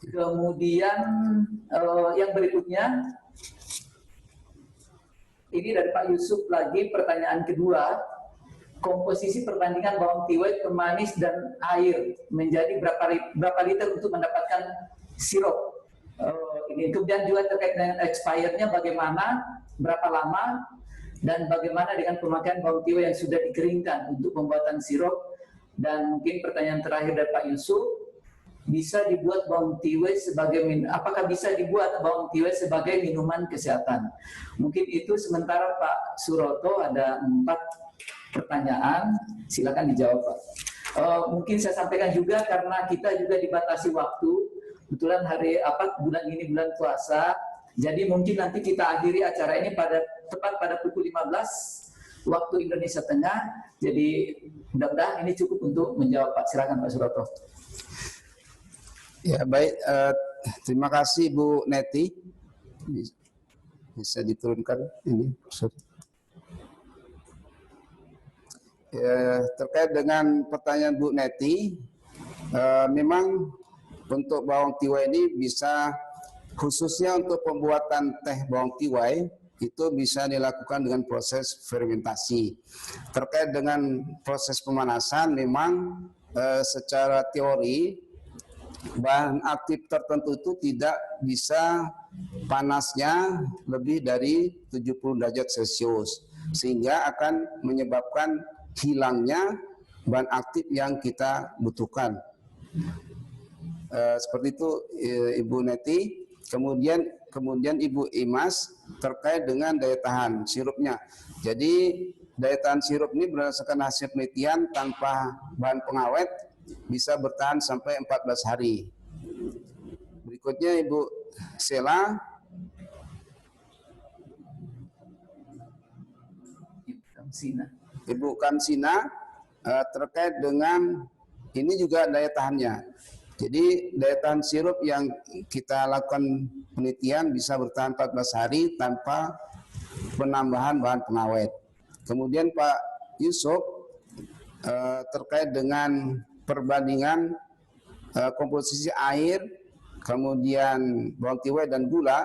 Kemudian yang berikutnya, ini dari Pak Yusuf lagi, pertanyaan kedua, komposisi perbandingan bawang tiwai, pemanis dan air menjadi berapa liter untuk mendapatkan sirup? Ini kemudian juga terkait dengan expirednya bagaimana, berapa lama, dan bagaimana dengan pemakaian bawang tiwai yang sudah dikeringkan untuk pembuatan sirup? Dan mungkin pertanyaan terakhir dari Pak Yusuf, bisa dibuat bawang tiwai apakah bisa dibuat bawang tiwai sebagai minuman kesehatan? Mungkin itu sementara Pak Suroto ada 4 pertanyaan, silakan dijawab Pak. Mungkin saya sampaikan juga karena kita juga dibatasi waktu, kebetulan bulan ini bulan puasa, jadi mungkin nanti kita akhiri acara ini tepat pada pukul 15 waktu Indonesia Tengah. Jadi mudah-mudahan ini cukup untuk menjawab Pak. Silakan Pak Suroto. Ya baik, terima kasih Bu Neti. Bisa diturunkan ini. Ya, terkait dengan pertanyaan Bu Neti, memang untuk bawang tiwai ini bisa, khususnya untuk pembuatan teh bawang tiwai, itu bisa dilakukan dengan proses fermentasi. Terkait dengan proses pemanasan, memang secara teori bahan aktif tertentu itu tidak bisa panasnya lebih dari 70 derajat Celcius, sehingga akan menyebabkan hilangnya bahan aktif yang kita butuhkan. Seperti itu Ibu Neti. Kemudian Ibu Imas terkait dengan daya tahan sirupnya. Jadi daya tahan sirup ini berdasarkan hasil penelitian tanpa bahan pengawet bisa bertahan sampai 14 hari. Berikutnya Ibu Sela. Ibu Kamsina terkait dengan ini juga daya tahannya. Jadi daya tahan sirup yang kita lakukan penelitian bisa bertahan 14 hari tanpa penambahan bahan pengawet. Kemudian Pak Yusuf terkait dengan perbandingan komposisi air, kemudian bawang tiwai dan gula.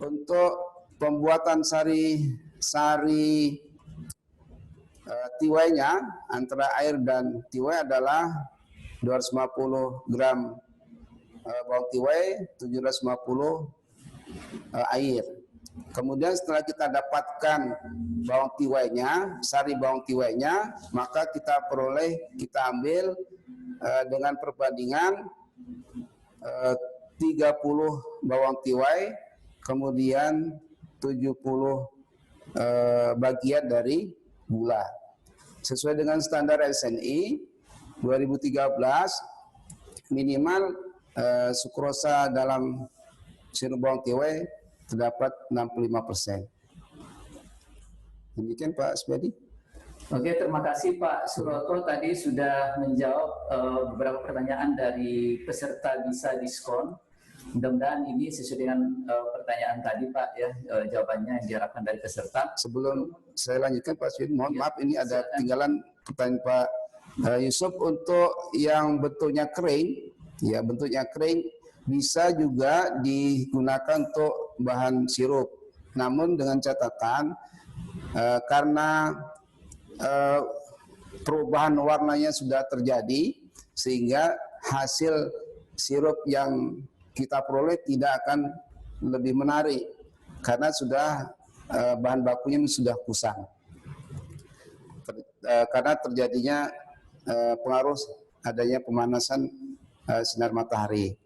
Untuk pembuatan sari tiwainya antara air dan tiwai adalah 250 gram bawang tiwai, 750 air. Kemudian setelah kita dapatkan bawang tiwainya, sari bawang tiwainya, maka kita ambil dengan perbandingan 30 bawang tiwai, kemudian 70 bagian dari gula. Sesuai dengan standar SNI 2013, minimal sukrosa dalam sirup bawang tiwai terdapat 65%. Demikian Pak Spedi. Oke, terima kasih Pak Suroto. Tadi sudah menjawab beberapa pertanyaan dari peserta bisa diskon. Mudah-mudahan ini sesuai dengan pertanyaan tadi Pak ya, jawabannya yang diharapkan dari peserta. Sebelum saya lanjutkan Pak Spedi, mohon maaf ini ada tinggalan pertanyaan Pak Yusuf. Untuk yang betulnya kering ya bentuknya kering, bisa juga digunakan untuk bahan sirup. Namun dengan catatan karena perubahan warnanya sudah terjadi, sehingga hasil sirup yang kita peroleh tidak akan lebih menarik karena sudah bahan bakunya sudah kusam. Karena terjadinya pengaruh adanya pemanasan sinar matahari.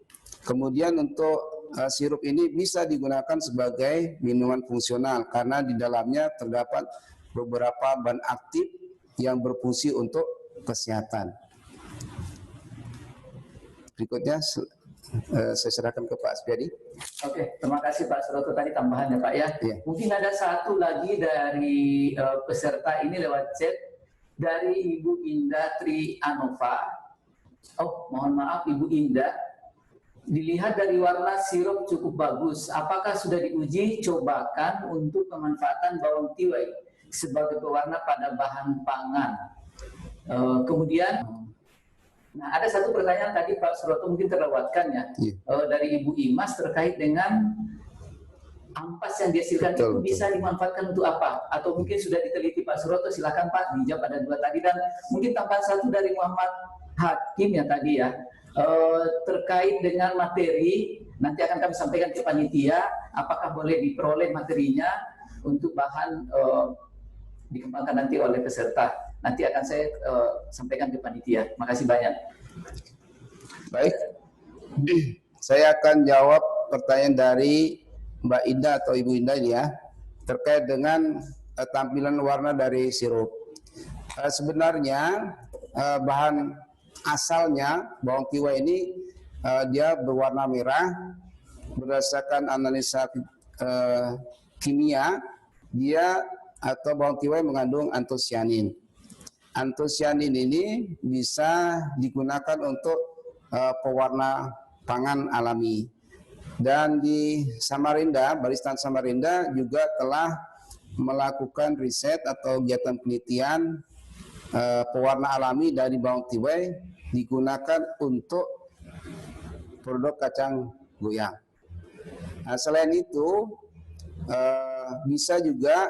Kemudian untuk sirup ini bisa digunakan sebagai minuman fungsional karena di dalamnya terdapat beberapa bahan aktif yang berfungsi untuk kesehatan. Berikutnya saya serahkan ke Pak Asbiadi. Oke, terima kasih Pak Suroto, tadi tambahan ya Pak ya. Iya. Mungkin ada satu lagi dari peserta ini lewat chat dari Ibu Indah Tri Anova. Oh, mohon maaf Ibu Indah. Dilihat dari warna sirup cukup bagus. Apakah sudah diuji cobakan untuk pemanfaatan bawang tiwai sebagai pewarna pada bahan pangan? Kemudian nah, ada satu pertanyaan tadi Pak Suroto mungkin terlewatkan ya, dari Ibu Imas terkait dengan ampas yang dihasilkan itu bisa dimanfaatkan untuk apa? Atau mungkin sudah diteliti Pak Suroto, silakan Pak dijawab pada dua tadi. Dan mungkin tambahan satu dari Muhammad Hakim ya tadi ya, terkait dengan materi, nanti akan kami sampaikan ke panitia, apakah boleh diperoleh materinya untuk bahan dikembangkan nanti oleh peserta. Nanti akan saya sampaikan ke panitia. Makasih banyak. Baik, saya akan jawab pertanyaan dari Mbak Indah atau Ibu Indah ini ya, terkait dengan tampilan warna dari sirup. Sebenarnya bahan asalnya bawang tiwai ini dia berwarna merah. Berdasarkan analisa kimia, dia atau bawang tiwai mengandung antosianin. Antosianin ini bisa digunakan untuk pewarna pangan alami. Dan di Samarinda, Baristan Samarinda juga telah melakukan riset atau kegiatan penelitian pewarna alami dari bawang tiwai digunakan untuk produk kacang goyang. Nah, selain itu bisa juga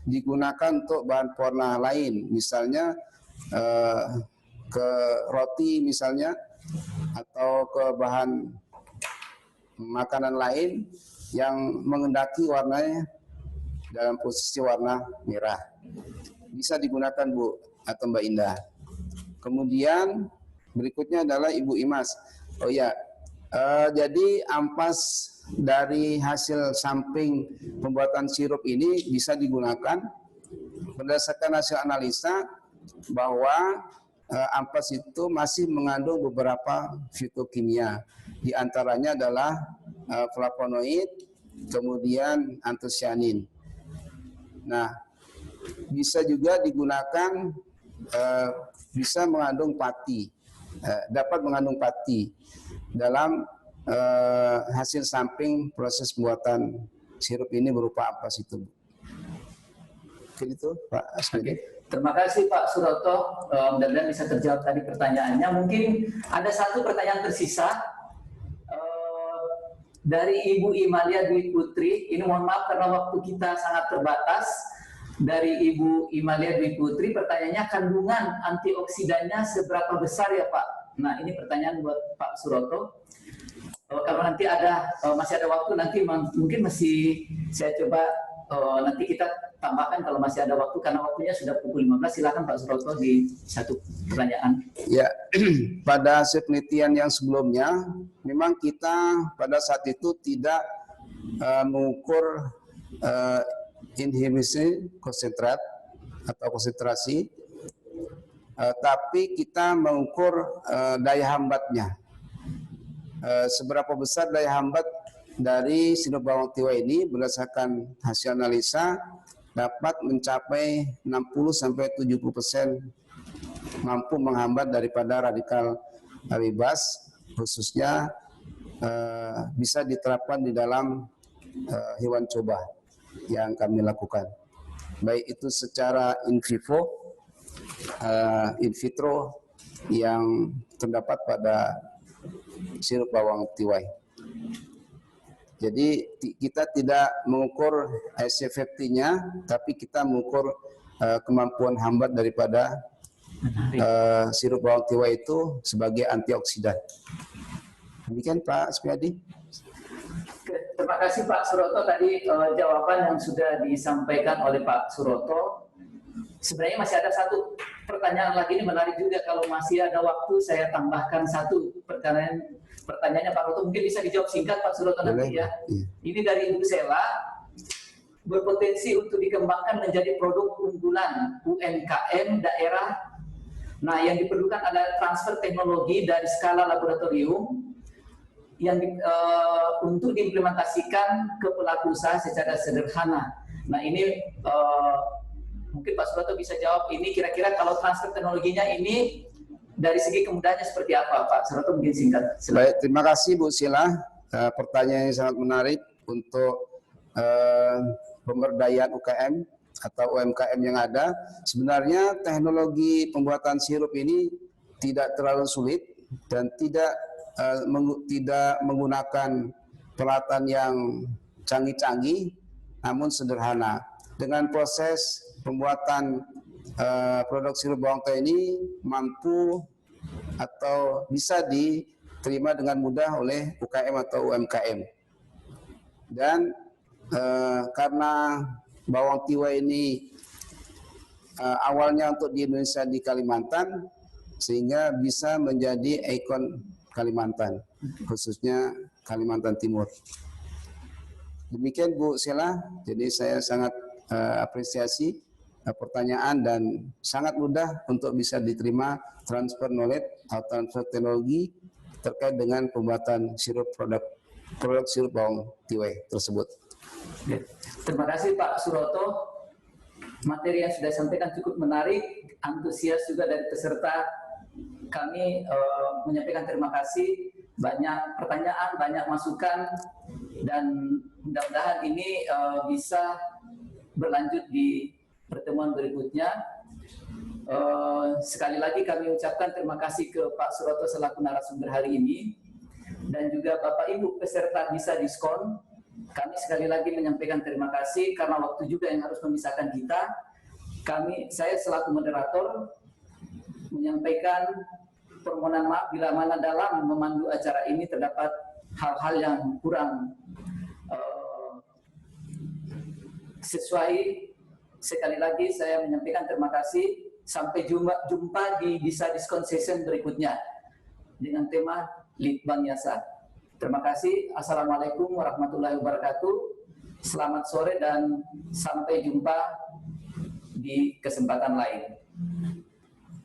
digunakan untuk bahan pewarna lain, misalnya ke roti misalnya, atau ke bahan makanan lain yang mengendaki warnanya dalam posisi warna merah. Bisa digunakan Bu atau Mbak Indah. Kemudian berikutnya adalah Ibu Imas. Oh ya, jadi ampas dari hasil samping pembuatan sirup ini bisa digunakan berdasarkan hasil analisa bahwa ampas itu masih mengandung beberapa fitokimia. Di antaranya adalah flavonoid, kemudian antosianin. Nah, bisa juga digunakan, bisa mengandung pati, dapat mengandung pati dalam hasil samping proses pembuatan sirup ini berupa ampas itu. Oke, itu Pak Asmedi. Terima kasih Pak Suroto, mudah-mudahan bisa terjawab tadi pertanyaannya. Mungkin ada satu pertanyaan tersisa dari Ibu Imalia Dwi Putri. Ini mohon maaf karena waktu kita sangat terbatas. Dari Ibu Imalia Dwi Putri, pertanyaannya kandungan antioksidannya seberapa besar ya Pak? Nah, ini pertanyaan buat Pak Suroto. Kalau nanti masih ada waktu, nanti mungkin masih saya coba nanti kita tambahkan kalau masih ada waktu, karena waktunya sudah pukul 15. Silakan Pak Suroto di satu pertanyaan. Ya, pada hasil penelitian yang sebelumnya, memang kita pada saat itu tidak mengukur inhibisi konsentrat atau konsentrasi, tapi kita mengukur daya hambatnya. Seberapa besar daya hambat dari sirup bawang tiwai ini berdasarkan hasil analisa dapat mencapai 60-70% mampu menghambat daripada radikal bebas, khususnya bisa diterapkan di dalam hewan coba yang kami lakukan, baik itu secara in vivo, in vitro yang terdapat pada sirup bawang tiwai. Jadi kita tidak mengukur safety-nya, tapi kita mengukur kemampuan hambat daripada sirup bawang tiwai itu sebagai antioksidan. Demikian Pak Supriyadi. Terima kasih Pak Suroto, tadi jawaban yang sudah disampaikan oleh Pak Suroto. Sebenarnya masih ada satu pertanyaan lagi, ini menarik juga. Kalau masih ada waktu, saya tambahkan satu pertanyaannya Pak Suroto. Mungkin bisa dijawab singkat Pak Suroto nanti ya. Ini dari Ibu Sela, berpotensi untuk dikembangkan menjadi produk unggulan UMKM daerah. Nah, yang diperlukan adalah transfer teknologi dari skala laboratorium yang untuk diimplementasikan ke pelaku usaha secara sederhana. Nah, ini mungkin Pak Suroto bisa jawab ini, kira-kira kalau transfer teknologinya ini dari segi kemudahannya seperti apa Pak Suroto, mungkin singkat. Silakan. Baik, terima kasih Bu Sila. Pertanyaan yang sangat menarik untuk pemberdayaan UKM atau UMKM yang ada. Sebenarnya teknologi pembuatan sirup ini tidak terlalu sulit dan tidak menggunakan peralatan yang canggih-canggih, namun sederhana. Dengan proses pembuatan produk sirup bawang tiwai ini mampu atau bisa diterima dengan mudah oleh UKM atau UMKM. Dan karena bawang tiwai ini awalnya untuk di Indonesia di Kalimantan, sehingga bisa menjadi ikon Kalimantan, khususnya Kalimantan Timur. Demikian Bu Sela, jadi saya sangat apresiasi pertanyaan dan sangat mudah untuk bisa diterima transfer knowledge atau transfer teknologi terkait dengan pembuatan sirup produk sirup bawang tiwai tersebut. Terima kasih Pak Suroto. Materi yang sudah disampaikan cukup menarik, antusias juga dari peserta. Kami menyampaikan terima kasih, banyak pertanyaan, banyak masukan, dan mudah-mudahan ini bisa berlanjut di pertemuan berikutnya. Sekali lagi kami ucapkan terima kasih ke Pak Suroto selaku narasumber hari ini, dan juga Bapak Ibu peserta bisa diskon. Kami sekali lagi menyampaikan terima kasih karena waktu juga yang harus memisahkan kita. Saya selaku moderator menyampaikan permohonan maaf bila mana dalam memandu acara ini terdapat hal-hal yang kurang sesuai. Sekali lagi saya menyampaikan terima kasih. Sampai jumpa di Bisa Diskon Session berikutnya dengan tema Litbang Yasa. Terima kasih. Assalamualaikum warahmatullahi wabarakatuh. Selamat sore dan sampai jumpa di kesempatan lain.